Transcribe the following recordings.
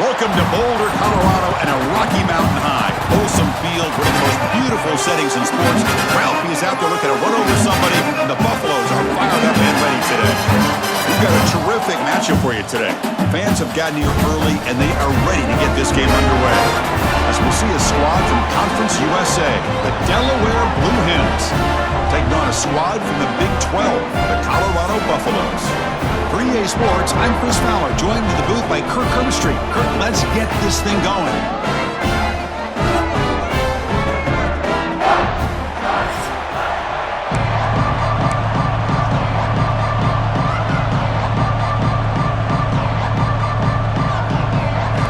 Welcome to Boulder, Colorado, and a Rocky Mountain high. Folsom Field, one of the most beautiful settings in sports. Ralphie is out there looking to run over somebody, and the Buffaloes are fired up and ready today. We've got a terrific matchup for you today. Fans have gotten here early, and they are ready to get this game underway. As we'll see a squad from Conference USA, the Delaware Blue Hens, taking on a squad from the Big 12, the Colorado Buffaloes. For EA Sports, I'm Chris Fowler, joined in the booth by Kirk Herbstreit. Kirk, let's get this thing going.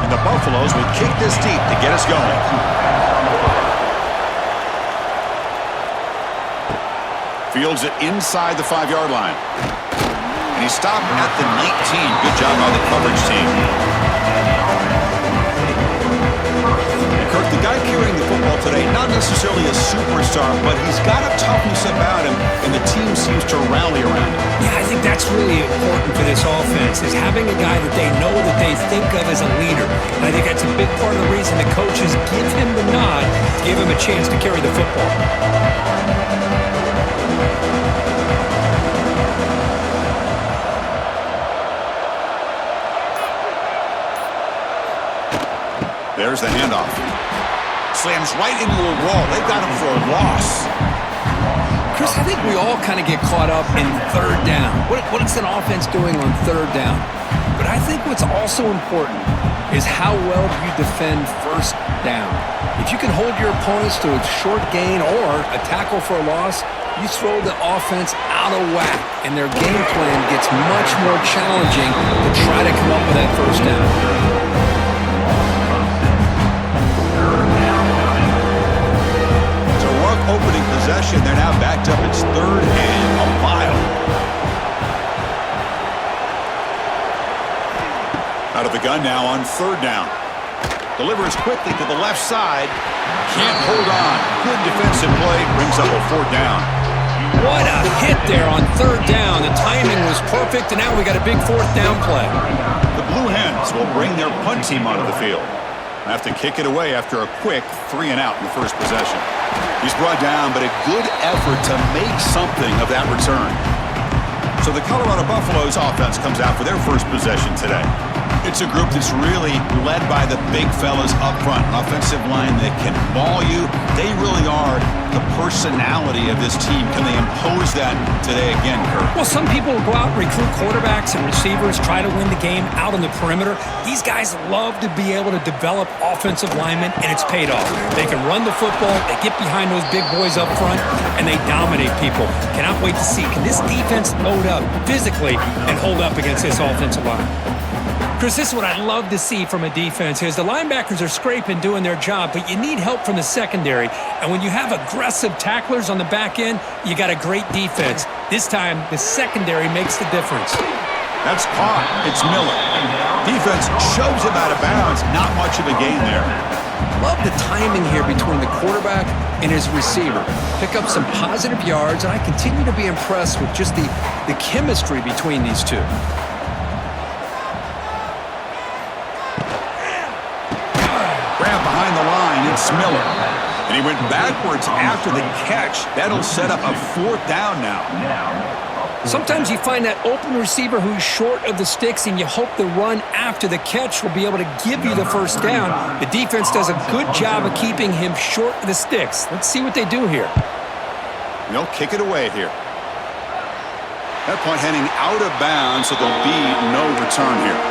And the Buffaloes will kick this deep to get us going. Fields it inside the 5-yard line. And he stopped at the 19. Good job by the coverage team. And Kirk, the guy carrying the football today, not necessarily a superstar, but he's got a toughness about him, and the team seems to rally around him. Yeah, I think that's really important for this offense, is having a guy that they know that they think of as a leader. And I think that's a big part of the reason the coaches give him the nod to give him a chance to carry the football. There's the handoff. Slams right into a wall. They've got him for a loss. Chris, I think we all kind of get caught up in third down. What is an offense doing on third down? But I think what's also important is how well do you defend first down. If you can hold your opponents to a short gain or a tackle for a loss, you throw the offense out of whack, and their game plan gets much more challenging to try to come up with that first down. Opening possession. They're now backed up. It's 3rd and a mile. Out of the gun now on 3rd down. Delivers quickly to the left side. Can't hold on. Good defensive play. Brings up a 4th down. What a hit there on 3rd down. The timing was perfect, and now we got a big 4th down play. The Blue Hens will bring their punt team onto the field. Have to kick it away after a quick 3-and-out in the first possession. He's brought down, but a good effort to make something of that return. So the Colorado Buffaloes offense comes out for their first possession today. It's a group that's really led by the big fellas up front. An offensive line that can maul you. They really are the personality of this team. Can they impose that today again, Kirk? Well, some people will go out and recruit quarterbacks and receivers, try to win the game out on the perimeter. These guys love to be able to develop offensive linemen, and it's paid off. They can run the football, they get behind those big boys up front, and they dominate people. Cannot wait to see. Can this defense load up physically and hold up against this offensive line? Chris, this is what I love to see from a defense is the linebackers are scraping, doing their job, but you need help from the secondary. And when you have aggressive tacklers on the back end, you got a great defense. This time, the secondary makes the difference. That's caught. It's Miller. Defense shoves him out of bounds. Not much of a gain there. Love the timing here between the quarterback and his receiver. Pick up some positive yards, and I continue to be impressed with just the chemistry between these two. Behind the line, it's Miller. And he went backwards after the catch. That'll set up a 4th down now. Sometimes you find that open receiver who's short of the sticks, and you hope the run after the catch will be able to give you the first down. The defense does a good job of keeping him short of the sticks. Let's see what they do here. They'll kick it away here. That point heading out of bounds, so there'll be no return here.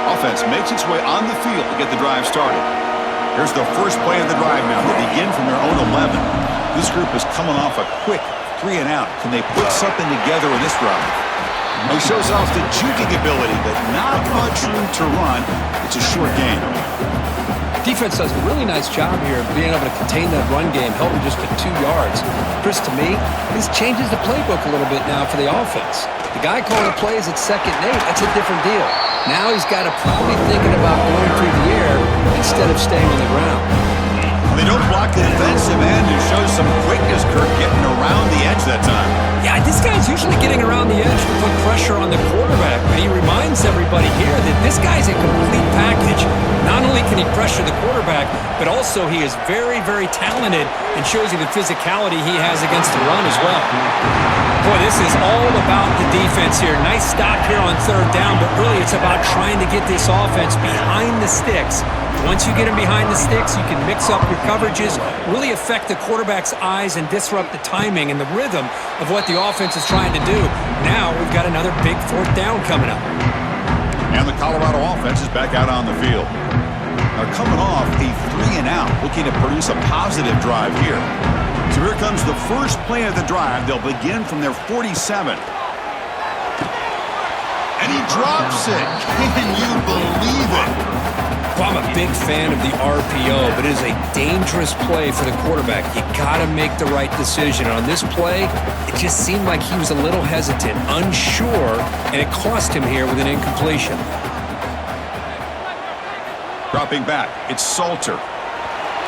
Offense makes its way on the field to get the drive started. Here's the first play of the drive now. They begin from their own 11. This group is coming off a quick 3-and-out. Can they put something together in this drive? He shows off the juking ability, but not much room to run. It's a short game. Defense does a really nice job here of being able to contain that run game, held him just to 2 yards. Chris, to me, this changes the playbook a little bit now for the offense. The guy calling the plays at 2nd and 8, that's a different deal. Now he's got to probably thinking about going through the air instead of staying on the ground. They don't block the defensive end and show some quickness, Kirk, getting around the edge that time. Yeah, this guy's usually getting around the edge to put pressure on the quarterback, but he reminds everybody here that this guy's a complete package. Not only can he pressure the quarterback, but also he is very, very talented and shows you the physicality he has against the run as well. Boy, this is all about the defense here. Nice stop here on third down, but really it's about trying to get this offense behind the sticks. Once you get him behind the sticks, you can mix up your coverages, really affect the quarterback's eyes and disrupt the timing and the rhythm of what the offense is trying to do. Now we've got another big fourth down coming up. And the Colorado offense is back out on the field. They're coming off a 3-and-out, looking to produce a positive drive here. So here comes the first play of the drive. They'll begin from their 47. And he drops it. Can you believe it? Well, I'm a big fan of the RPO, but it is a dangerous play for the quarterback. You got to make the right decision. On this play, it just seemed like he was a little hesitant, unsure, and it cost him here with an incompletion. Dropping back, it's Salter.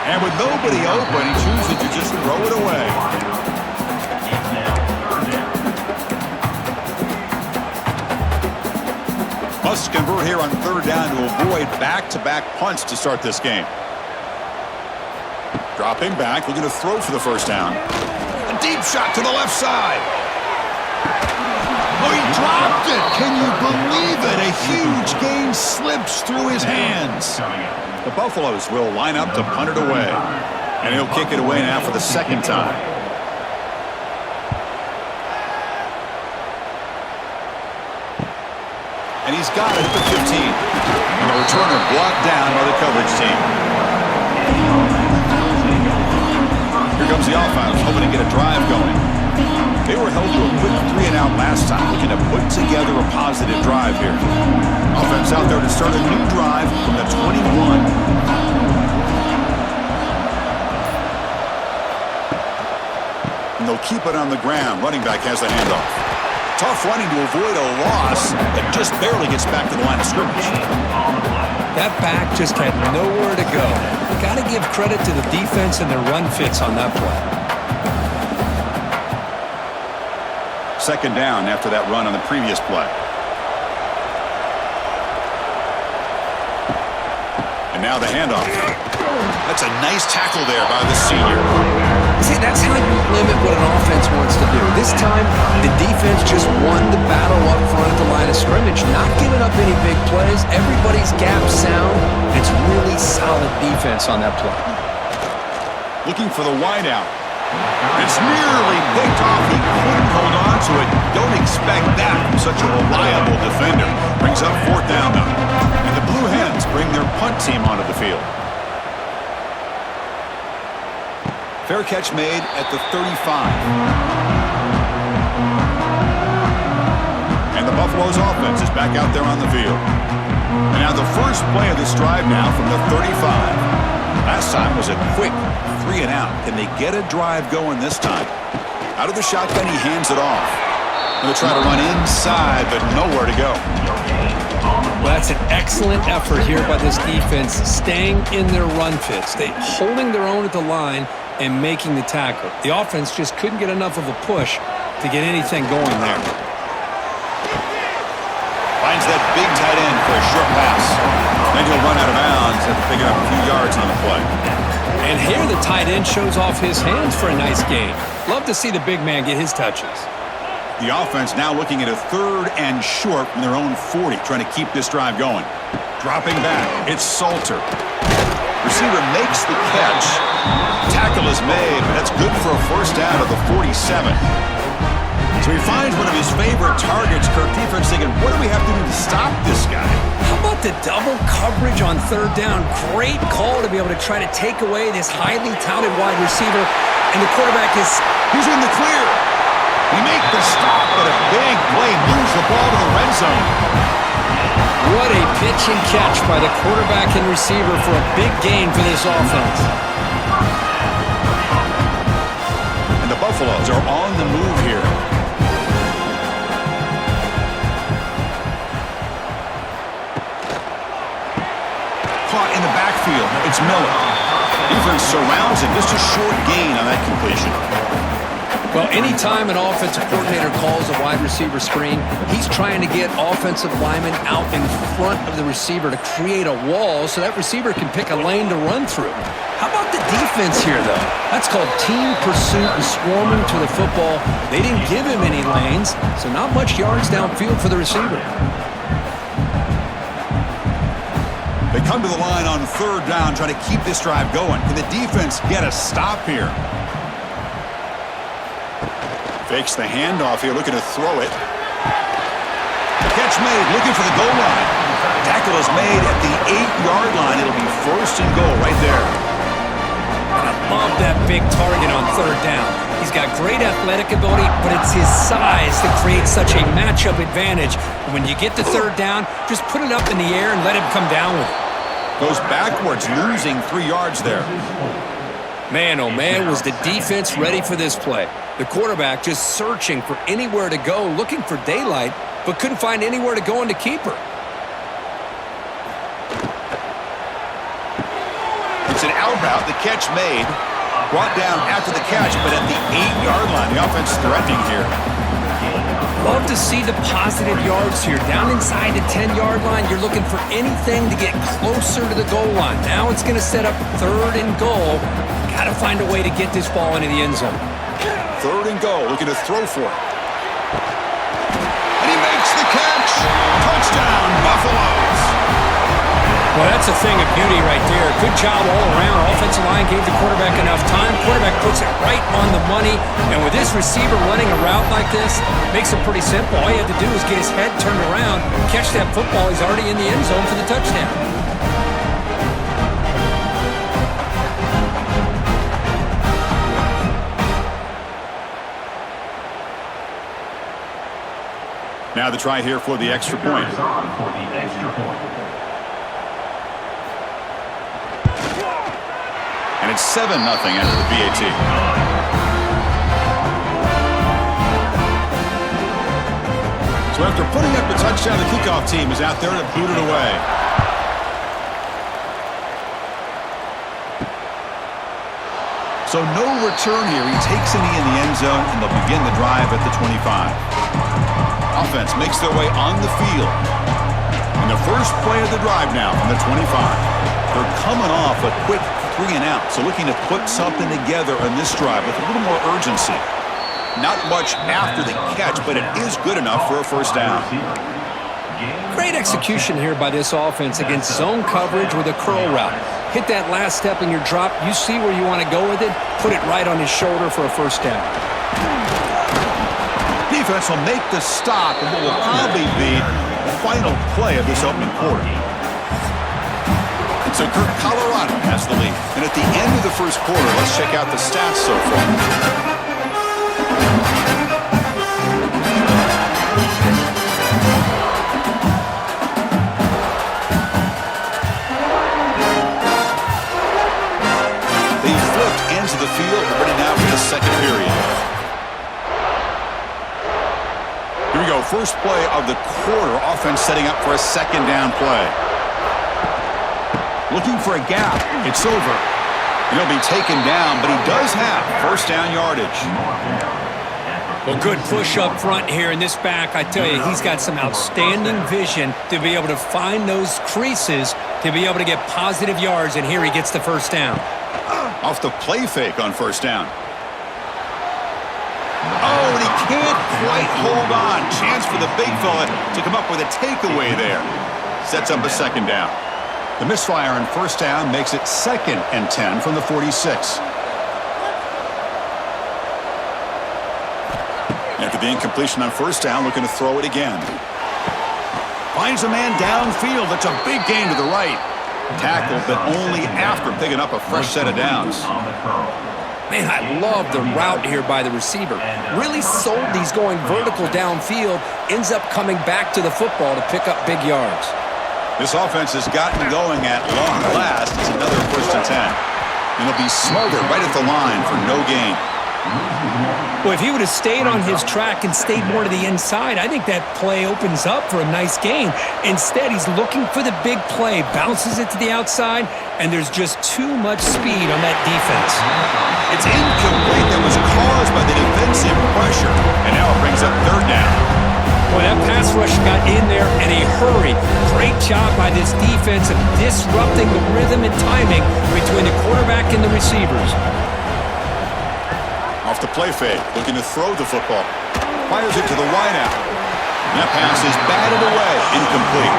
And with nobody open, he chooses to just throw it away. Must convert here on third down to avoid back-to-back punts to start this game. Dropping back, looking to throw for the first down. A deep shot to the left side. Oh, he dropped it. Can you believe it? A huge gain slips through his hands. The Buffaloes will line up to punt it away. And he'll kick it away now for the second time. And he's got it at the 15. And the returner blocked down by the coverage team. Here comes the offense, hoping to get a drive going. They were held to a quick 3-and-out last time, looking to put together a positive drive here. Offense out there to start a new drive from the 21. And they'll keep it on the ground. Running back has the handoff. Tough running to avoid a loss, but just barely gets back to the line of scrimmage. That back just had nowhere to go. Got to give credit to the defense and their run fits on that play. Second down after that run on the previous play. And now the handoff. That's a nice tackle there by the senior. See, that's how you limit what an offense wants to do. This time, the defense just won the battle up front at the line of scrimmage, not giving up any big plays. Everybody's gap sound. It's really solid defense on that play. Looking for the wideout. It's nearly picked off. He couldn't hold on to it. Don't expect that from such a reliable defender. Brings up fourth down now. And the Blue Hens bring their punt team onto the field. Fair catch made at the 35. And the Buffaloes offense is back out there on the field. And now the first play of this drive now from the 35. Last time was a quick 3-and-out. Can they get a drive going this time? Out of the shotgun, he hands it off. Going to try to run inside, but nowhere to go. Well, that's an excellent effort here by this defense, staying in their run fits. They holding their own at the line and making the tackle. The offense just couldn't get enough of a push to get anything going there. Finds that big tight end for a short pass. Then he'll run out of bounds after picking up a few yards on the play. And here the tight end shows off his hands for a nice gain. Love to see the big man get his touches. The offense now looking at a third and short from their own 40, trying to keep this drive going. Dropping back, it's Salter. Receiver makes the catch. Tackle is made, but that's good for a first down of the 47. So he finds one of his favorite targets. Kirk defense thinking, what do we have to do to stop this guy? How about the double coverage on third down? Great call to be able to try to take away this highly touted wide receiver. And the quarterback is... He's in the clear. He makes the stop, but a big play moves the ball to the red zone. What a pitch and catch by the quarterback and receiver for a big gain for this offense. And the Buffaloes are on the move here. Caught in the backfield. It's Miller. Defense surrounds him. Just a short gain on that completion. Well, anytime an offensive coordinator calls a wide receiver screen, he's trying to get offensive linemen out in front of the receiver to create a wall so that receiver can pick a lane to run through. How about the defense here, though? That's called team pursuit and swarming to the football. They didn't give him any lanes, so not much yards downfield for the receiver. They come to the line on third down, trying to keep this drive going. Can the defense get a stop here? Fakes the handoff here, looking to throw it. Catch made, looking for the goal line. Tackle is made at the 8-yard line. It'll be first and goal right there. I love that big target on third down. He's got great athletic ability, but it's his size that creates such a matchup advantage. And when you get to third down, just put it up in the air and let him come down with it. Goes backwards, losing 3 yards there. Man, oh man, was the defense ready for this play. The quarterback just searching for anywhere to go, looking for daylight, but couldn't find anywhere to go into keeper. It's an out route, the catch made. Brought down after the catch, but at the 8-yard line, the offense threatening here. Love to see the positive yards here. Down inside the 10-yard line, you're looking for anything to get closer to the goal line. Now it's going to set up third and goal. Got to find a way to get this ball into the end zone. Third and goal, looking to throw for it. And he makes the catch. Touchdown, Buffaloes. Well, that's a thing of beauty right there. Good job all around. Offensive line gave the quarterback enough time. Quarterback puts it right on the money. And with this receiver running a route like this, makes it pretty simple. All he had to do was get his head turned around, catch that football. He's already in the end zone for the touchdown. Now the try here for the extra point. And it's 7-0 after the PAT. So after putting up a touchdown, the kickoff team is out there to boot it away. So no return here. He takes it in the end zone, and they'll begin the drive at the 25. Offense makes their way on the field. And the first play of the drive now from the 25. They're coming off a quick 3-and-out, so looking to put something together on this drive with a little more urgency. Not much after the catch, but it is good enough for a first down. Great execution here by this offense against zone coverage with a curl route. Hit that last step in your drop. You see where you want to go with it. Put it right on his shoulder for a first down. Defense will make the stop, and what will probably be the final play of this opening quarter. So Colorado has the lead. And at the end of the first quarter, let's check out the stats so far. They flipped ends of the field. We're ready now for the second period. Here we go. First play of the quarter. Offense setting up for a second down play. Looking for a gap. It's over. He'll be taken down, but he does have first down yardage. Well, good push up front here in this back. I tell you, he's got some outstanding vision to be able to find those creases to be able to get positive yards, and here he gets the first down. Off the play fake on first down. Oh, and he can't quite hold on. Chance for the big fella to come up with a takeaway there. Sets up a second down. The misfire on first down makes it 2nd and 10 from the 46. After the incompletion on first down, looking to throw it again. Finds a man downfield. That's a big gain to the right. Tackled, but only after picking up a fresh set of downs. Man, I love the route here by the receiver. Really sold these going vertical downfield. Ends up coming back to the football to pick up big yards. This offense has gotten going at long last. It's another 1st and 10. And it'll be smothered right at the line for no gain. Well, if he would have stayed on his track and stayed more to the inside, I think that play opens up for a nice gain. Instead, he's looking for the big play, bounces it to the outside, and there's just too much speed on that defense. It's incomplete. That was caused by the defensive pressure, and now it brings up third down. Well, that pass rush got in there in a hurry. Great job by this defense of disrupting the rhythm and timing between the quarterback and the receivers. Off the play fake, looking to throw the football. Fires it to the wideout. And that pass is batted away, incomplete.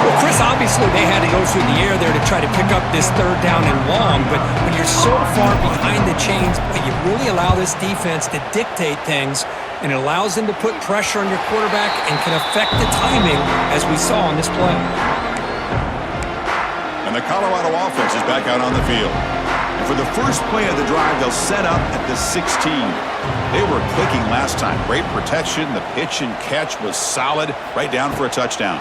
Well, Chris, obviously they had to go through the air there to try to pick up this third down and long, but when you're so far behind the chains, you really allow this defense to dictate things, and it allows them to put pressure on your quarterback and can affect the timing, as we saw on this play. And the Colorado offense is back out on the field. And for the first play of the drive, they'll set up at the 16. They were clicking last time. Great protection. The pitch and catch was solid. Right down for a touchdown.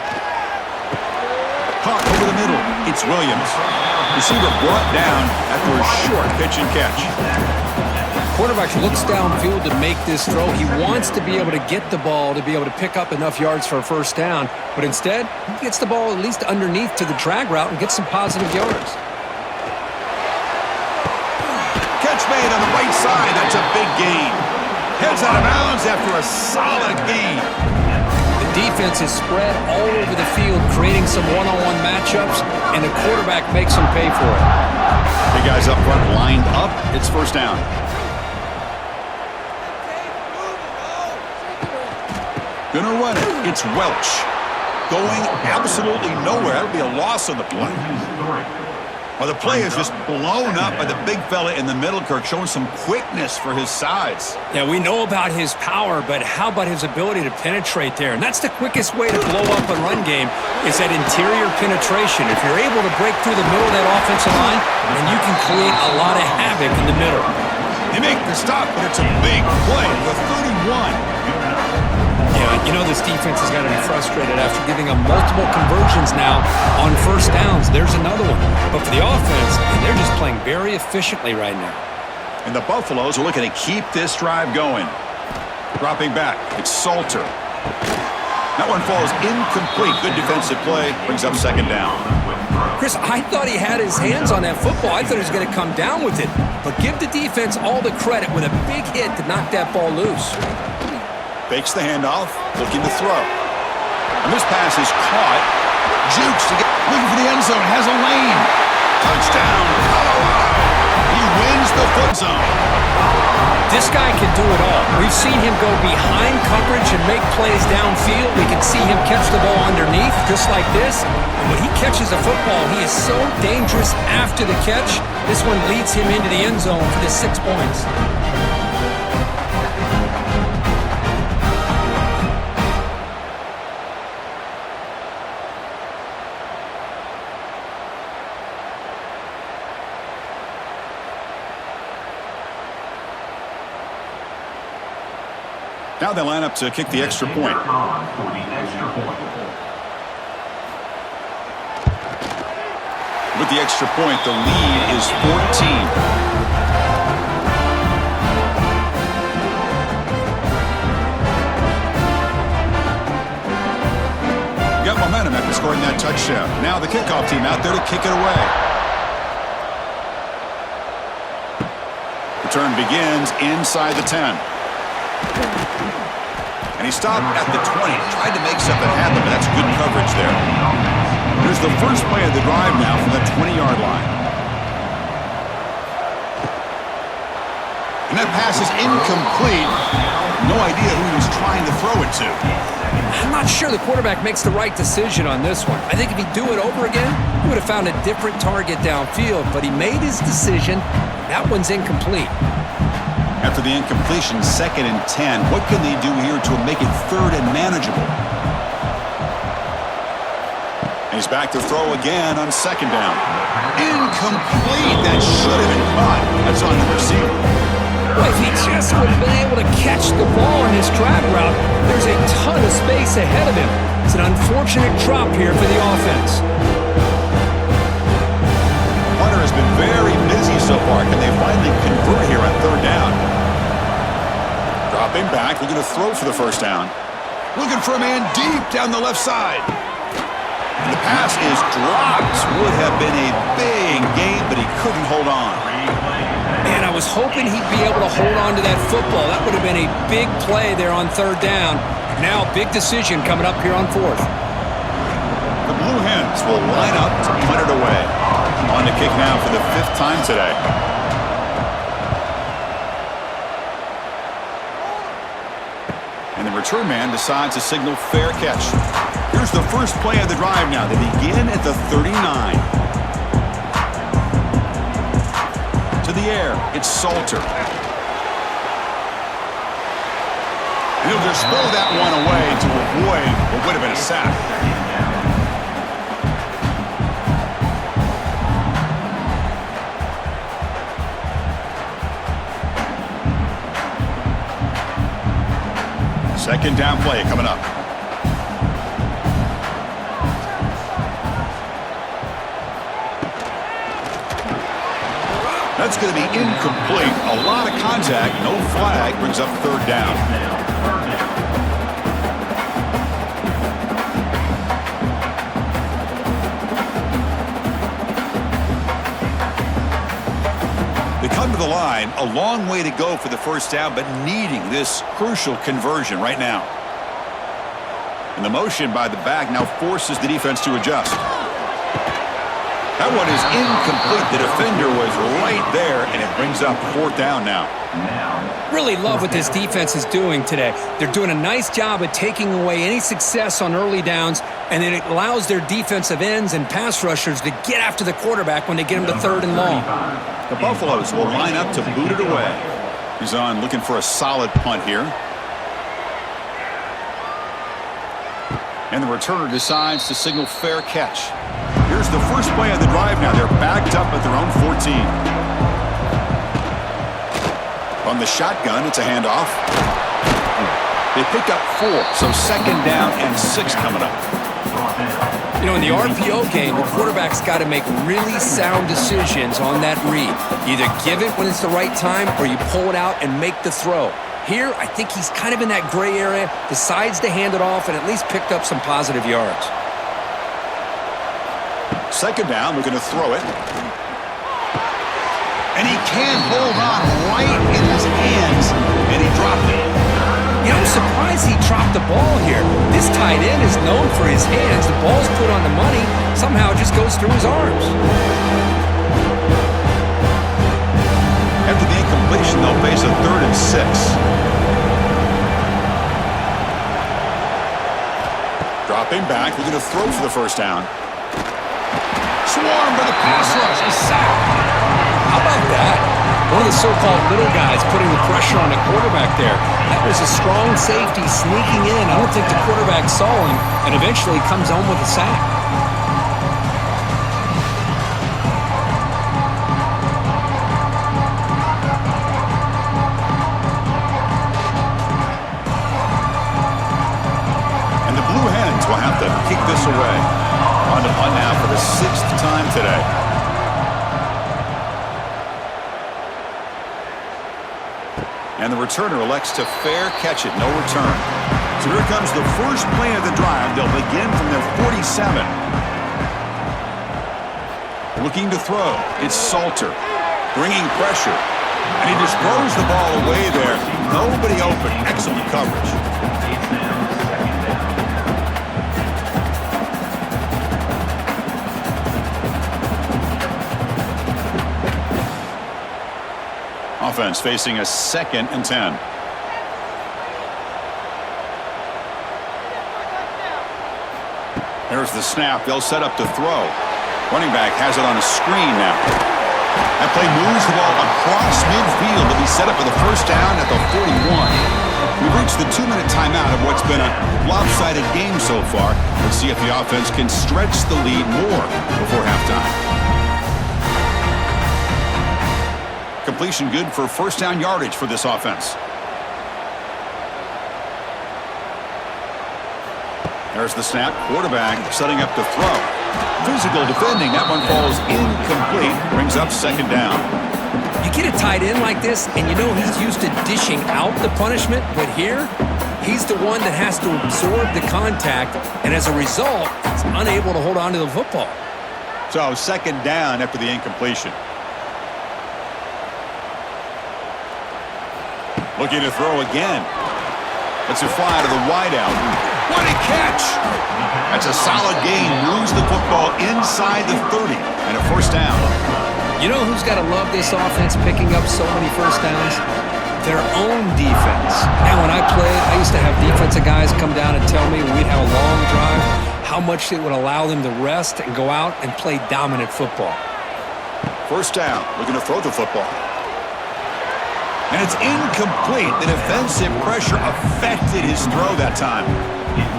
Caught over the middle. It's Williams. Receiver brought down after a short pitch and catch. Quarterback looks downfield to make this throw. He wants to be able to get the ball to be able to pick up enough yards for a first down. But instead, he gets the ball at least underneath to the drag route and gets some positive yards. Catch made on the right side. That's a big gain. Heads out of bounds after a solid gain. The defense is spread all over the field, creating some one-on-one matchups, and the quarterback makes them pay for it. The guys up front lined up. It's first down. Gonna run it. It's Welch. Going absolutely nowhere. That'll be a loss on the play. Well, the play is just blown up by the big fella in the middle, Kirk, showing some quickness for his size. Yeah, we know about his power, but how about his ability to penetrate there? And that's the quickest way to blow up a run game is that interior penetration. If you're able to break through the middle of that offensive line, then you can create a lot of havoc in the middle. They make the stop, but it's a big play with 31. Yeah, you know this defense has got to be frustrated after giving them multiple conversions now on first downs. There's another one. But for the offense, they're just playing very efficiently right now. And the Buffaloes are looking to keep this drive going. Dropping back, it's Salter. That one falls incomplete. Good defensive play, brings up second down. Chris, I thought he had his hands on that football. I thought he was going to come down with it. But give the defense all the credit with a big hit to knock that ball loose. Fakes the handoff, looking to throw. And this pass is caught. Jukes to get, looking for the end zone, has a lane. Touchdown, Colorado. He wins the foot zone. This guy can do it all. We've seen him go behind coverage and make plays downfield. We can see him catch the ball underneath, just like this. And when he catches a football, he is so dangerous after the catch. This one leads him into the end zone for the 6 points. Now they line up to kick the extra point. With the extra point, the lead is 14. Got momentum after scoring that touchdown. Now the kickoff team out there to kick it away. Return begins inside the 10. And he stopped at the 20. Tried to make something happen, but that's good coverage there. Here's the first play of the drive now from the 20-yard line. And that pass is incomplete. No idea who he was trying to throw it to. I'm not sure the quarterback makes the right decision on this one. I think if he'd do it over again, he would have found a different target downfield, but he made his decision. That one's incomplete. After the incompletion, 2nd and 10. What can they do here to make it 3rd and manageable? And he's back to throw again on 2nd down. Incomplete. That should have been caught. That's on the receiver. Well, if he just would have been able to catch the ball in his drag route, there's a ton of space ahead of him. It's an unfortunate drop here for the offense. Hunter has been very busy so far. Can they finally convert here on 3rd down? Dropping back, looking to throw for the first down. Looking for a man deep down the left side. And the pass is dropped. Would have been a big gain, but he couldn't hold on. And I was hoping he'd be able to hold on to that football. That would have been a big play there on third down. Now, big decision coming up here on fourth. The Blue Hens will line up to punt it away. On to kick now for the 5th time today. And the return man decides to signal fair catch. Here's the first play of the drive now. They begin at the 39. To the air, it's Salter. And he'll just throw that one away to avoid what would have been a sack. Second down play coming up. That's going to be incomplete. A lot of contact. No flag. Brings up third down. They come to the line. A long way to go for the first down, but needing this crucial conversion right now. And the motion by the back now forces the defense to adjust. That one is incomplete. The defender was right there, and it brings up fourth down now. Really love what this defense is doing today. They're doing a nice job of taking away any success on early downs, and then it allows their defensive ends and pass rushers to get after the quarterback when they get him to third and long. The Buffaloes will line up to boot it away. He's on looking for a solid punt here. And the returner decides to signal fair catch. Here's the first play of the drive now. They're backed up at their own 14. On the shotgun, it's a handoff. They pick up 4, so second down and 6 coming up. You know, in the RPO game, the quarterback's got to make really sound decisions on that read. Either give it when it's the right time or you pull it out and make the throw. Here, I think he's kind of in that gray area, decides to hand it off and at least picked up some positive yards. Second down, looking to throw it. And he can hold on right in his hands, and he dropped it. You know, I'm surprised he dropped the ball here. This tight end is known for his hands. The ball's put on the money. Somehow it just goes through his arms. After the incompletion, they'll face a 3rd and 6. Dropping back, looking to throw for the first down. Swarm for the pass rush. He's sacked. How about that? One of the so-called little guys putting the pressure on the quarterback there. That was a strong safety sneaking in. I don't think the quarterback saw him, and eventually comes home with a sack. And the Blue Hens will have to kick this away. On to punt now for the 6th time today. And the returner elects to fair catch it. No return. So here comes the first play of the drive. They'll begin from their 47. Looking to throw. It's Salter. Bringing pressure. And he just throws the ball away there. Nobody open. Excellent coverage. Offense facing a 2nd and 10. There's the snap. They'll set up to throw. Running back has it on a screen now. That play moves the ball across midfield to be set up for the first down at the 41. We've reached the 2-minute timeout of what's been a lopsided game so far. Let's see if the offense can stretch the lead more before halftime. Completion good for first down yardage for this offense. There's the snap. Quarterback setting up to throw. Physical defending. That one falls incomplete. Brings up second down. You get a tight end like this, and you know he's used to dishing out the punishment, but here, he's the one that has to absorb the contact, and as a result, he's unable to hold on to the football. So, second down after the incompletion. Looking to throw again. Lets it fly to the wideout. What a catch! That's a solid gain. Moves the football inside the 30 and a first down. You know who's got to love this offense picking up so many first downs? Their own defense. And when I played, I used to have defensive guys come down and tell me when we'd have a long drive how much it would allow them to rest and go out and play dominant football. First down, looking to throw the football. And it's incomplete. The defensive pressure affected his throw that time.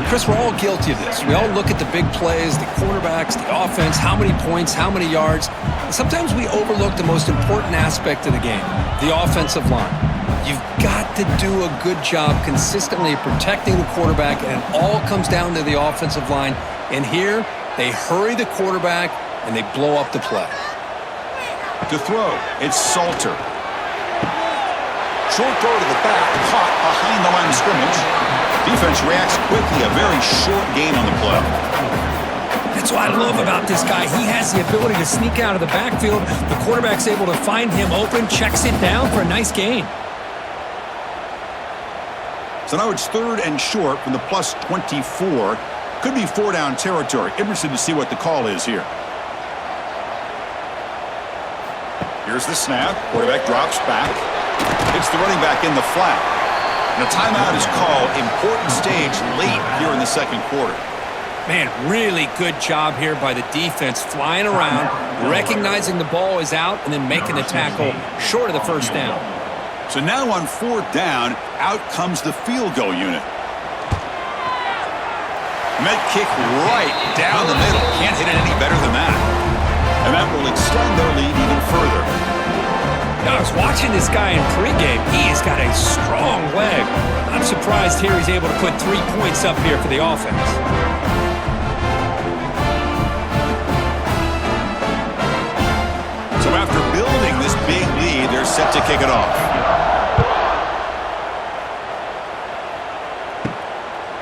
Chris, we're all guilty of this. We all look at the big plays, the quarterbacks, the offense, how many points, how many yards. And sometimes we overlook the most important aspect of the game, the offensive line. You've got to do a good job consistently protecting the quarterback, and it all comes down to the offensive line. And here, they hurry the quarterback, and they blow up the play. To throw, it's Salter. Short throw to the back, caught behind the line of scrimmage. Defense reacts quickly, a very short gain on the play. That's what I love about this guy. He has the ability to sneak out of the backfield. The quarterback's able to find him open, checks it down for a nice gain. So now it's third and short from the plus 24. Could be four-down territory. Interested to see what the call is here. Here's the snap. Quarterback drops back. It's the running back in the flat. And a timeout is called. Important stage late here in the second quarter. Man, really good job here by the defense, flying around, recognizing the ball is out, and then making the tackle short of the first down. So now on fourth down, out comes the field goal unit. Met kick right down the middle. Can't hit it any better than that. And that will extend their lead even further. Now, I was watching this guy in pregame. He has got a strong leg. I'm surprised here he's able to put 3 points up here for the offense. So after building this big lead, they're set to kick it off.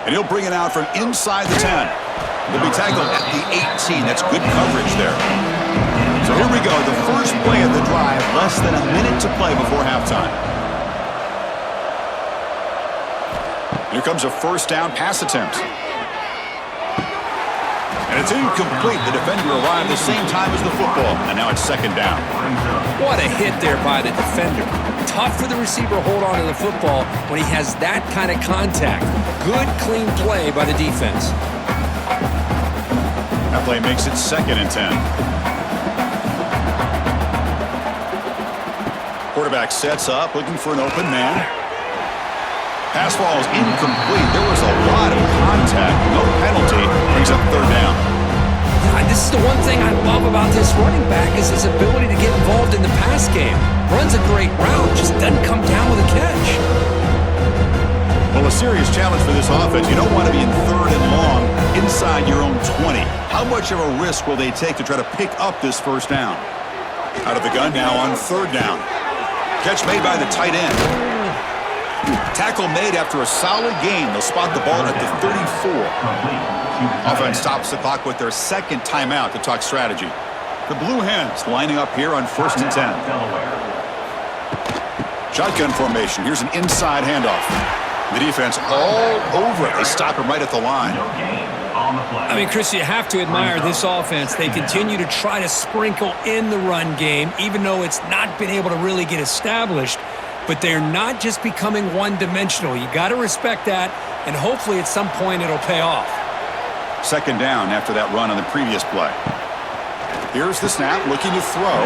And he'll bring it out from inside the 10. He'll be tackled at the 18. That's good coverage there. So here we go, the first play of the drive, less than a minute to play before halftime. Here comes a first down pass attempt. And it's incomplete. The defender arrived the same time as the football, and now it's second down. What a hit there by the defender. Tough for the receiver to hold on to the football when he has that kind of contact. Good, clean play by the defense. That play makes it 2nd and 10. Quarterback sets up, looking for an open man. Pass ball is incomplete. There was a lot of contact. No penalty. Brings up third down. This is the one thing I love about this running back is his ability to get involved in the pass game. Runs a great route, just doesn't come down with a catch. Well, a serious challenge for this offense. You don't want to be in third and long inside your own 20. How much of a risk will they take to try to pick up this first down? Out of the gun now on third down. Catch made by the tight end. Tackle made after a solid gain. They'll spot the ball at the 34. Offense stops the clock with their second timeout to talk strategy. The Blue Hens lining up here on 1st and 10. Shotgun formation. Here's an inside handoff. The defense all over it. They stop him right at the line. I mean, Chris, you have to admire this offense. They continue to try to sprinkle in the run game, even though it's not been able to really get established. But they're not just becoming one-dimensional. You got to respect that, and hopefully at some point it'll pay off. Second down after that run on the previous play. Here's the snap, looking to throw,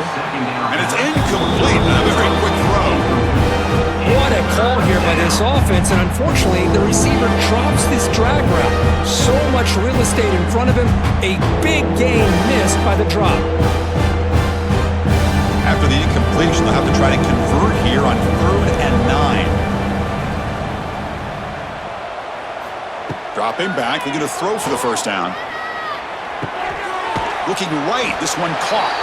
and it's incomplete. Another very quick throw. What a call here by this offense, and unfortunately, the receiver drops this drag route. So much real estate in front of him, a big gain missed by the drop. After the incompletion, they'll have to try to convert here on 3rd and 9. Dropping back, looking to throw for the first down. Looking right, this one caught.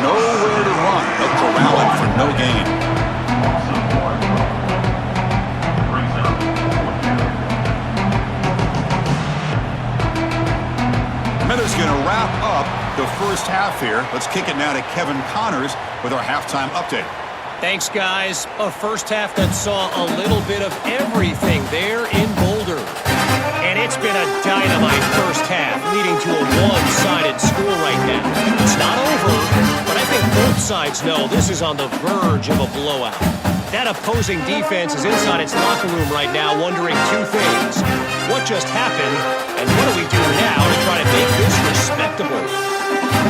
Nowhere to run. They'll corral it for no gain. Minutes going to wrap up the first half here. Let's kick it now to Kevin Connors with our halftime update. Thanks, guys. A first half that saw a little bit of everything there in Boulder. And it's been a dynamite first half, leading to a one-sided score right now. It's not over, but I think both sides know this is on the verge of a blowout. That opposing defense is inside its locker room right now wondering two things. What just happened, and what do we do now to try to make this respectable?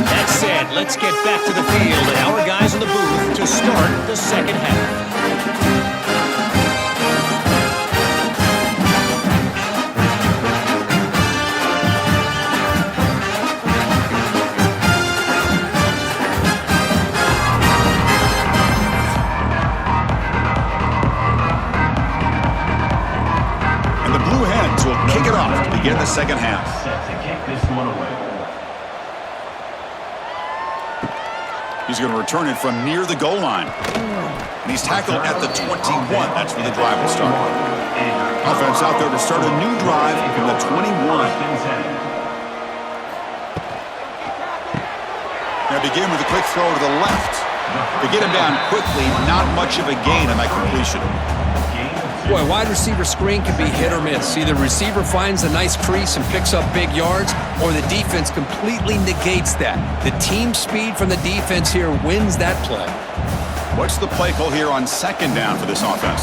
That said, let's get back to the field and our guys in the booth to start the second half. And the Blue Hens will kick it off to begin the second half. Set to kick this one away. He's going to return it from near the goal line. And he's tackled at the 21. That's where the drive will start. Offense out there to start a new drive from the 21. Now begin with a quick throw to the left. To get him down quickly, not much of a gain on that completion. Boy, wide receiver screen can be hit or miss. Either receiver finds a nice crease and picks up big yards, or the defense completely negates that. The team speed from the defense here wins that play. What's the play call here on second down for this offense?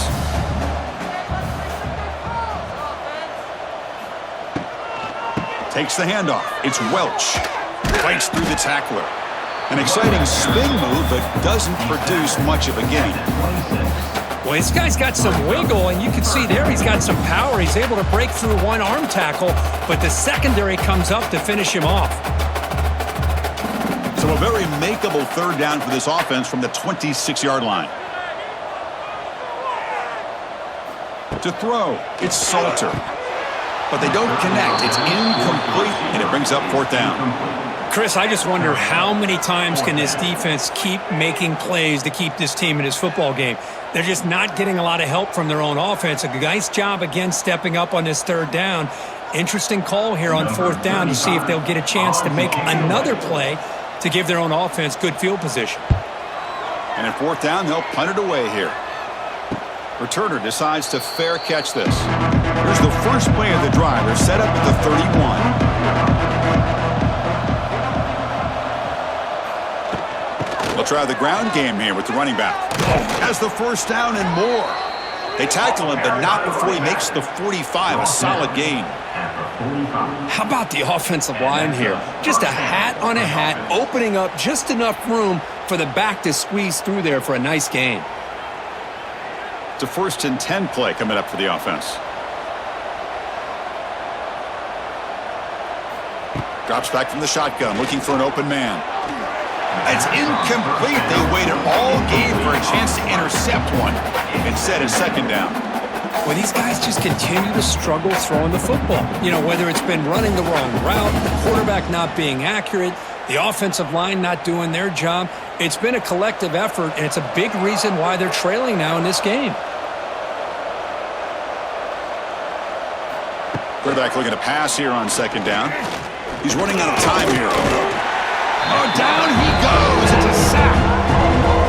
Takes the handoff. It's Welch. Fights through the tackler. An exciting spin move, but doesn't produce much of a gain. Well, this guy's got some wiggle, and you can see there he's got some power. He's able to break through one arm tackle, but the secondary comes up to finish him off. So a very makeable third down for this offense from the 26-yard line. To throw, it's Salter. But they don't connect. It's incomplete, and it brings up fourth down. Chris, I just wonder how many times can this defense keep making plays to keep this team in this football game. They're just not getting a lot of help from their own offense. A nice job again stepping up on this third down. Interesting call here on fourth down to see if they'll get a chance to make another play to give their own offense good field position. And in fourth down, they'll punt it away here. Returner decides to fair catch this. Here's the first play of the drive. They're set up at the 31. They'll try the ground game here with the running back. Has the first down and more. They tackle him, but not before he makes the 45, a solid gain. How about the offensive line here? Just a hat on a hat, opening up just enough room for the back to squeeze through there for a nice gain. It's a 1st and 10 play coming up for the offense. Drops back from the shotgun, looking for an open man. It's incomplete. They waited all game for a chance to intercept one. Instead, it's second down. Well, these guys just continue to struggle throwing the football. You know, whether it's been running the wrong route, the quarterback not being accurate, the offensive line not doing their job. It's been a collective effort, and it's a big reason why they're trailing now in this game. Quarterback looking to pass here on second down. He's running out of time here. Oh, down he goes. It's a sack.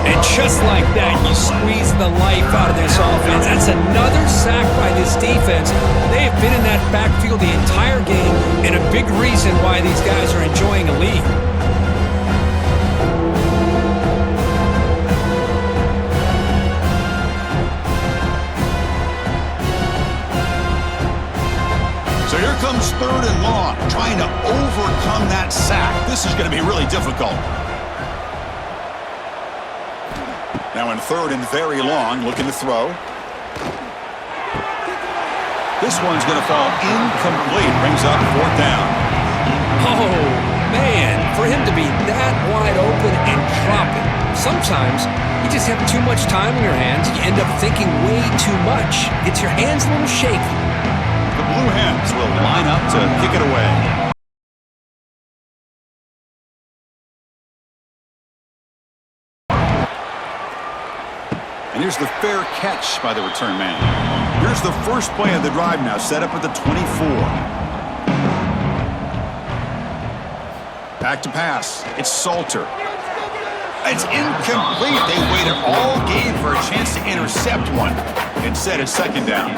And just like that, you squeeze the life out of this offense. That's another sack by this defense. They have been in that backfield the entire game, and a big reason why these guys are enjoying a lead. So here comes third and long, trying to overcome that sack. This is going to be really difficult. Now in third and very long, looking to throw. This one's going to fall incomplete. Brings up fourth down. Oh, man, for him to be that wide open and drop it. Sometimes you just have too much time in your hands. You end up thinking way too much. Gets your hands a little shaky. The Blue Hens will line up to kick it away. And here's the fair catch by the return man. Here's the first play of the drive now, set up at the 24. Back to pass. It's Salter. It's incomplete. They waited all game for a chance to intercept one. Instead, it's second down.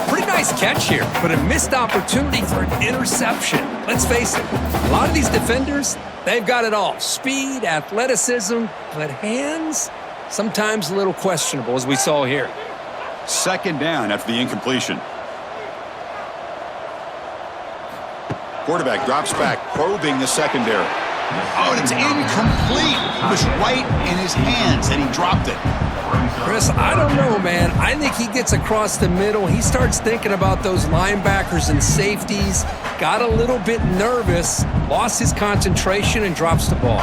Pretty nice catch here, but a missed opportunity for an interception. Let's face it, a lot of these defenders, they've got it all. Speed, athleticism, but hands, sometimes a little questionable, as we saw here. Second down after the incompletion. Quarterback drops back, probing the secondary. Oh, and it's incomplete. It was right in his hands, and he dropped it. Chris, I don't know, man. I think he gets across the middle. He starts thinking about those linebackers and safeties. Got a little bit nervous, lost his concentration, and drops the ball.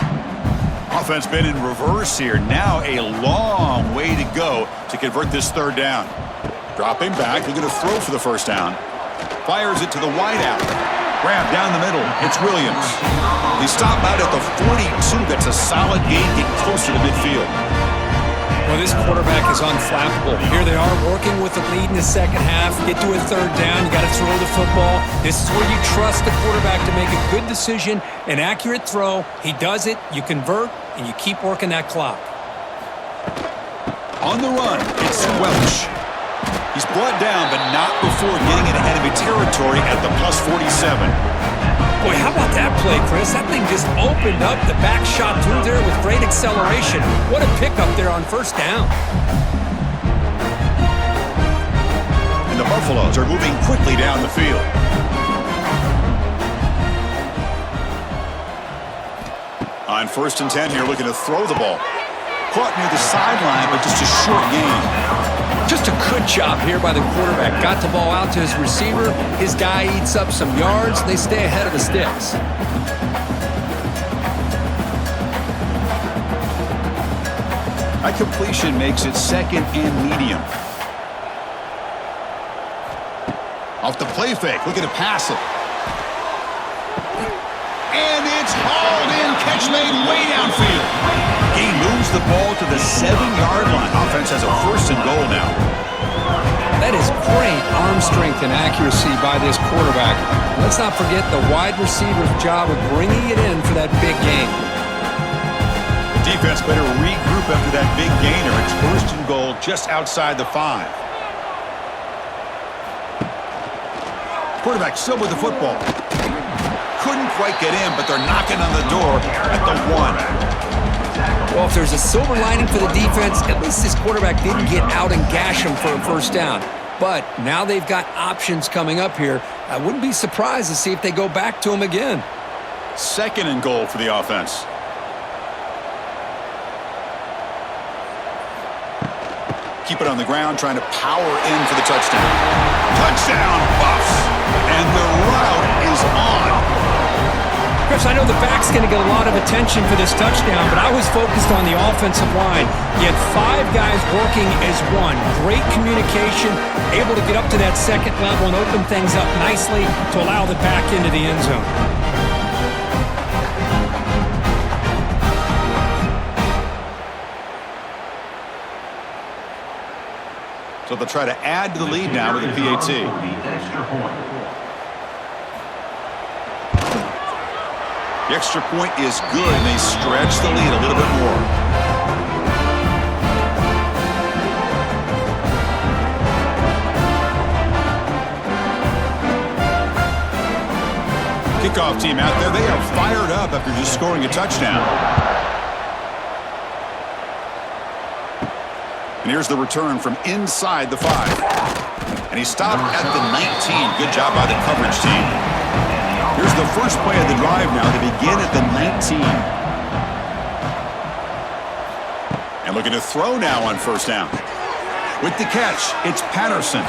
Offense been in reverse here. Now a long way to go to convert this third down. Dropping back, looking to throw for the first down. Fires it to the wideout. Grab down the middle. It's Williams. They stop out at the 42. That's a solid gain, get closer to midfield. Well, this quarterback is unflappable. Here they are working with the lead in the second half. Get to a third down. You got to throw the football. This is where you trust the quarterback to make a good decision, an accurate throw. He does it. You convert, and you keep working that clock. On the run, it's Welch. He's brought down, but not before getting into enemy territory at the plus 47. Boy, how about that play, Chris? That thing just opened up. The back shot through there with great acceleration. What a pickup there on first down. And the Buffaloes are moving quickly down the field. On 1st and 10 here, looking to throw the ball. Caught near the sideline, but just a short gain. Just a good job here by the quarterback. Got the ball out to his receiver. His guy eats up some yards. They stay ahead of the sticks. That completion makes it second and medium. Off the play fake, looking to pass it. And it's hauled in, catch made way downfield. He moves the ball to the 7-yard line. Offense has a 1st and goal now. That is great arm strength and accuracy by this quarterback. Let's not forget the wide receiver's job of bringing it in for that big gain. Defense better regroup after that big gainer. It's 1st and goal just outside the 5. Quarterback still with the football. Couldn't quite get in, but they're knocking on the door at the 1. Well, if there's a silver lining for the defense, at least this quarterback didn't get out and gash him for a first down. But now they've got options coming up here. I wouldn't be surprised to see if they go back to him again. 2nd and goal for the offense. Keep it on the ground, trying to power in for the touchdown. Touchdown, Buffs! And the route is on. Chris, I know the back's going to get a lot of attention for this touchdown, but I was focused on the offensive line. You had 5 guys working as one. Great communication, able to get up to that second level and open things up nicely to allow the back into the end zone. So they'll try to add to the lead now with a PAT. The extra point is good, and they stretch the lead a little bit more. Kickoff team out there. They are fired up after just scoring a touchdown. And here's the return from inside the 5. And he stopped at the 19. Good job by the coverage team. Here's the first play of the drive now. They begin at the 19. And looking to throw now on first down. With the catch, it's Patterson.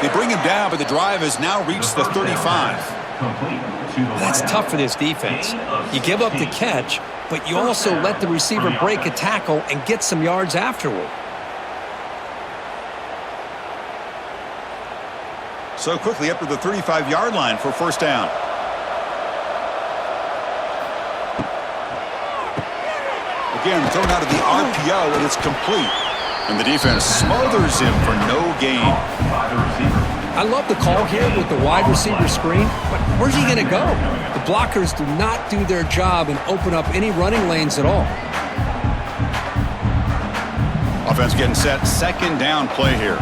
They bring him down, but the drive has now reached the 35. That's tough for this defense. You give up the catch, but you also let the receiver break a tackle and get some yards afterward. So quickly up to the 35-yard line for first down. The again, thrown out of the RPO, and it's complete. And the defense smothers him for no gain. I love the call here with the wide receiver screen, but where's he going to go? The blockers do not do their job and open up any running lanes at all. Offense getting set, second down play here.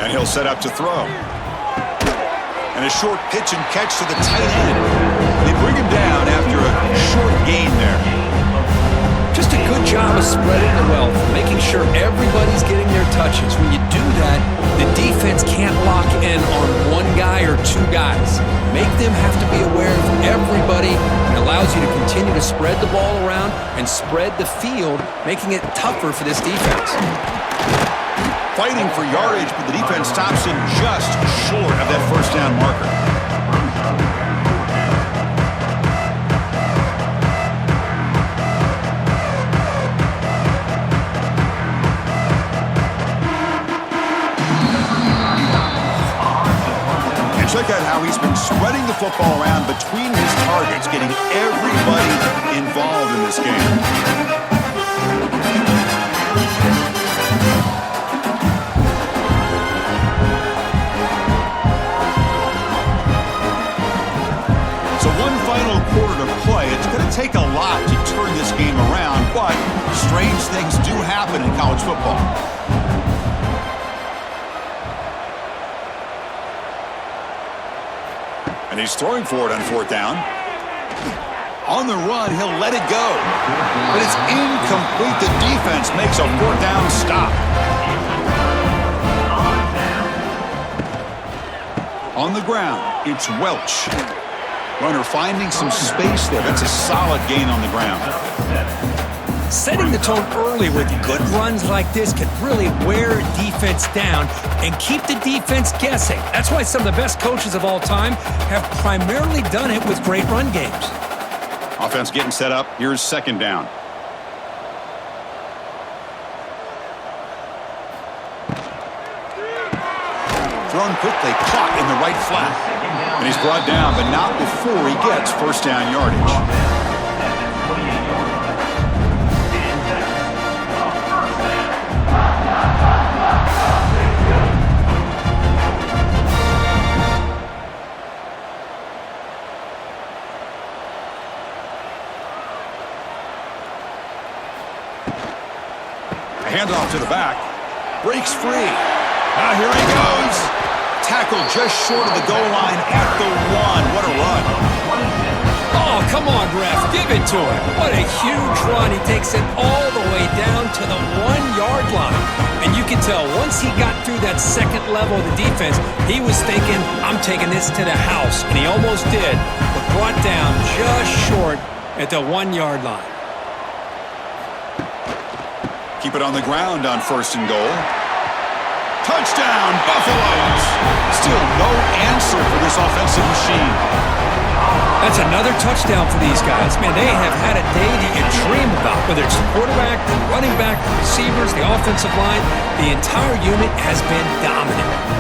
And he'll set up to throw. And a short pitch and catch to the tight end. They bring him down after a short gain there. Just a good job of spreading the wealth, making sure everybody's getting their touches. When you do that, the defense can't lock in on one guy or two guys. Make them have to be aware of everybody, and allows you to continue to spread the ball around and spread the field, making it tougher for this defense. Fighting for yardage, but the defense stops him just short of that first down marker. And check out how he's been spreading the football around between his targets, getting everybody involved in this game. So one final quarter to play. It's going to take a lot to turn this game around, but strange things do happen in college football. And he's throwing for it on fourth down. On the run, he'll let it go. But it's incomplete. The defense makes a fourth down stop. On the ground, it's Welch. Runner finding some space there. That's a solid gain on the ground. Setting the tone early with good runs like this can really wear a defense down and keep the defense guessing. That's why some of the best coaches of all time have primarily done it with great run games. Offense getting set up. Here's second down. Thrown quickly, caught in the right flat. And he's brought down, but not before he gets first down yardage. A handoff to the back. Breaks free. Now here he goes. Tackled just short of the goal line at the one. What a run. Oh, come on, ref. Give it to him. What a huge run. He takes it all the way down to the 1 yard line. And you can tell once he got through that second level of the defense, he was thinking, I'm taking this to the house. And he almost did, but brought down just short at the 1 yard line. Keep it on the ground on first and goal. Touchdown, Buffaloes! Still no answer for this offensive machine. That's another touchdown for these guys. Man, they have had a day that you dream about. Whether it's the quarterback, the running back, the receivers, the offensive line, the entire unit has been dominant.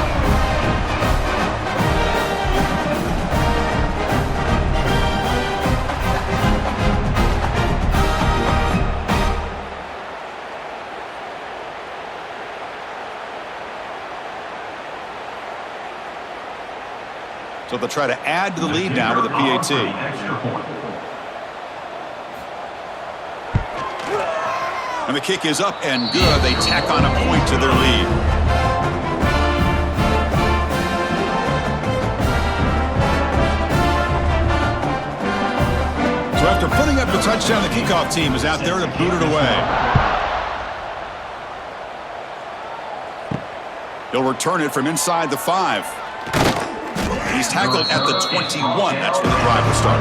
So they'll try to add to the lead now with a PAT. And the kick is up and good. They tack on a point to their lead. So after putting up the touchdown, the kickoff team is out there to boot it away. He'll return it from inside the 5. He's tackled at the 21. That's where the drive will start.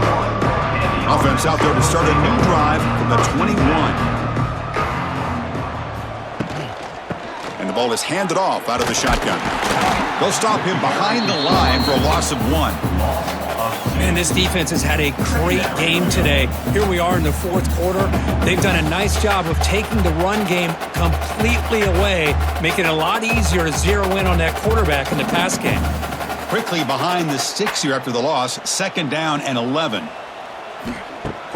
Offense out there to start a new drive from the 21. And the ball is handed off out of the shotgun. They'll stop him behind the line for a loss of 1. Man, this defense has had a great game today. Here we are in the fourth quarter. They've done a nice job of taking the run game completely away, making it a lot easier to zero in on that quarterback in the pass game. Quickly behind the 6 here after the loss. 2nd down and 11.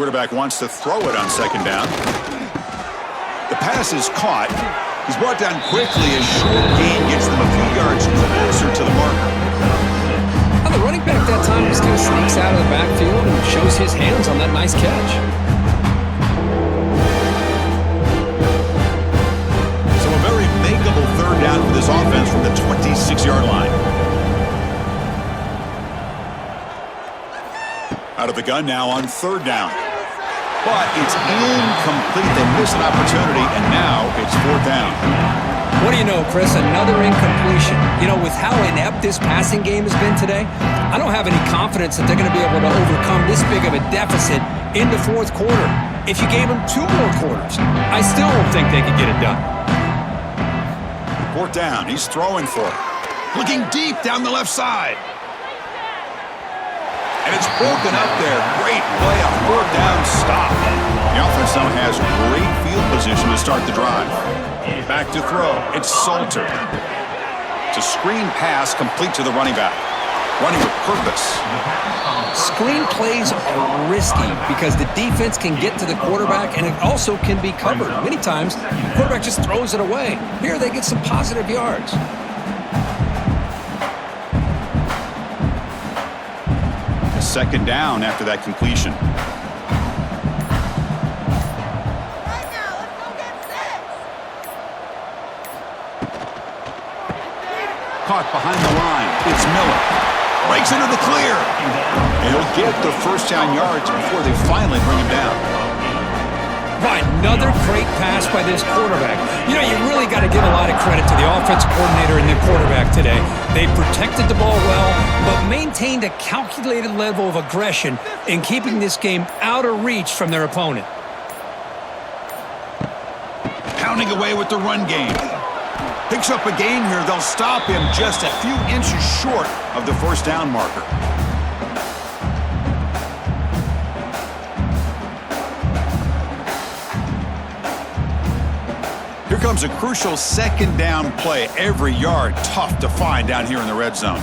Quarterback wants to throw it on 2nd down. The pass is caught. He's brought down quickly. A short gain gets them a few yards closer to the marker. Well, the running back that time just kind of sneaks out of the backfield and shows his hands on that nice catch. So a very makeable 3rd down for this offense from the 26-yard line. Out of the gun now on 3rd down. But it's incomplete. They miss an opportunity, and now it's 4th down. What do you know, Chris? Another incompletion. You know, with how inept this passing game has been today, I don't have any confidence that they're going to be able to overcome this big of a deficit in the 4th quarter. If you gave them 2 more quarters, I still don't think they could get it done. 4th down. He's throwing for it. Looking deep down the left side. And it's broken up there. Great play, a 4th down stop. The offense now has great field position to start the drive. Back to throw. It's Salter. It's a screen pass complete to the running back. Running with purpose. Screen plays are risky because the defense can get to the quarterback and it also can be covered. Many times, the quarterback just throws it away. Here they get some positive yards. A 2nd down after that completion. Caught behind the line. It's Miller. Breaks into the clear. And he'll get the 1st down yards before they finally bring him down. By another great pass by this quarterback. You know, you really got to give a lot of credit to the offensive coordinator and the quarterback today. They protected the ball well, but maintained a calculated level of aggression in keeping this game out of reach from their opponent. Pounding away with the run game. Picks up a gain here. They'll stop him just a few inches short of the 1st down marker. Here comes a crucial 2nd down play. Every yard tough to find down here in the red zone.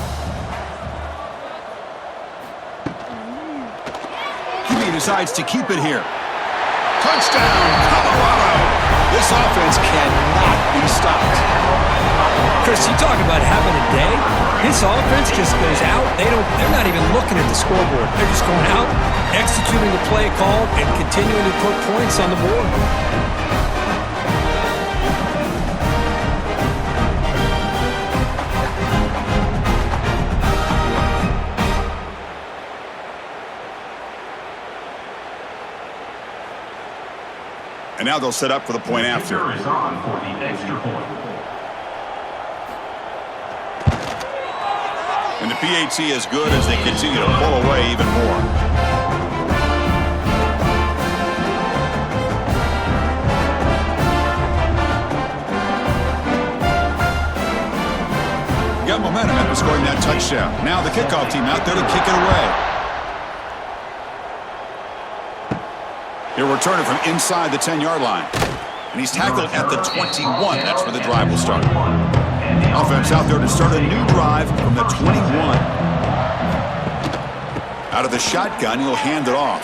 He decides to keep it here. Touchdown, Colorado! This offense cannot be stopped. Chris, you talk about having a day. This offense just goes out. They're not even looking at the scoreboard. They're just going out, executing the play call, and continuing to put points on the board. And now they'll set up for the point after. Is on for the extra point. And the PAT is good as they continue to pull away even more. Got momentum after scoring that touchdown. Now the kickoff team out there to kick it away. He'll return it from inside the 10-yard line. And he's tackled at the 21. That's where the drive will start. Offense out there to start a new drive from the 21. Out of the shotgun, he'll hand it off.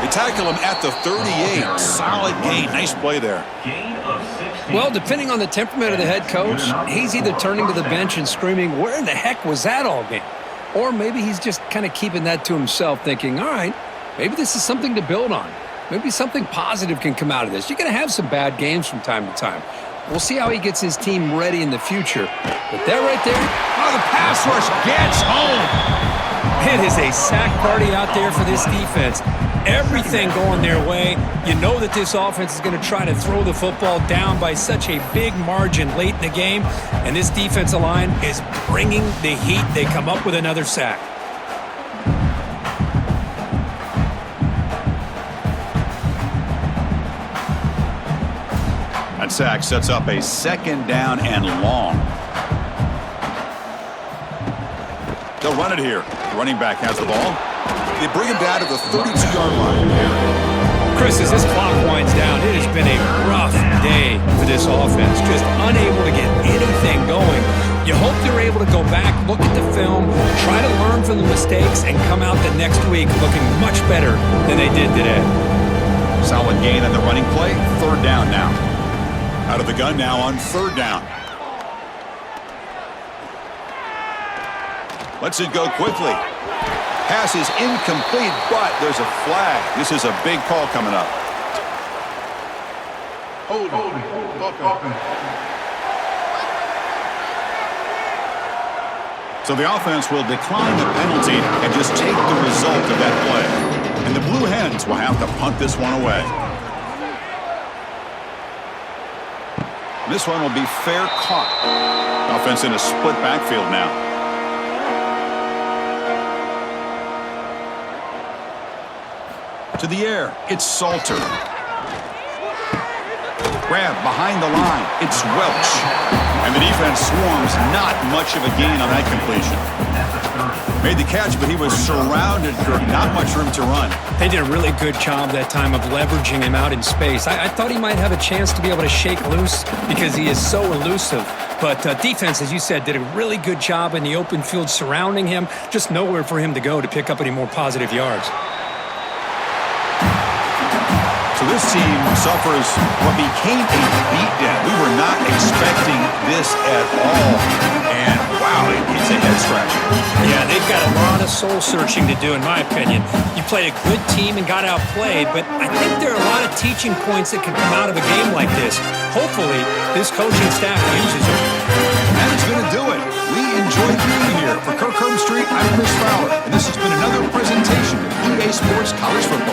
They tackle him at the 38. Solid gain. Nice play there. Well, depending on the temperament of the head coach, he's either turning to the bench and screaming, where in the heck was that all game? Or maybe he's just kind of keeping that to himself, thinking, all right, maybe this is something to build on. Maybe something positive can come out of this. You're going to have some bad games from time to time. We'll see how he gets his team ready in the future. But that right there, oh, the pass rush gets home. It is a sack party out there for this defense. Everything going their way. You know that this offense is going to try to throw the football down by such a big margin late in the game. And this defensive line is bringing the heat. They come up with another sack. That sack sets up a 2nd down and long. They'll run it here. The running back has the ball. They bring him down to the 32-yard line. Chris, as this clock winds down, it has been a rough day for this offense. Just unable to get anything going. You hope they're able to go back, look at the film, try to learn from the mistakes, and come out the next week looking much better than they did today. Solid gain on the running play. Third down now. Out of the gun now on third down. Lets it go quickly. Pass is incomplete, but there's a flag. This is a big call coming up. So the offense will decline the penalty and just take the result of that play. And the Blue Hens will have to punt this one away. This one will be fair caught. Offense in a split backfield now. To the air, it's Salter. Grab behind the line, it's Welch. And the defense swarms, not much of a gain on that completion. Made the catch, but he was surrounded, not much room to run. They did a really good job that time of leveraging him out in space. I thought he might have a chance to be able to shake loose because he is so elusive. But defense, as you said, did a really good job in the open field surrounding him. Just nowhere for him to go to pick up any more positive yards. So this team suffers what became a beatdown. We were not expecting this at all. And, wow, it's a head-scratcher. Yeah, they've got a lot of soul-searching to do, in my opinion. You played a good team and got outplayed, but I think there are a lot of teaching points that can come out of a game like this. Hopefully, this coaching staff uses them. That is going to do it. We enjoyed being here. For Kirk Street, I'm Chris Fowler, and this has been another presentation of EA Sports College Football.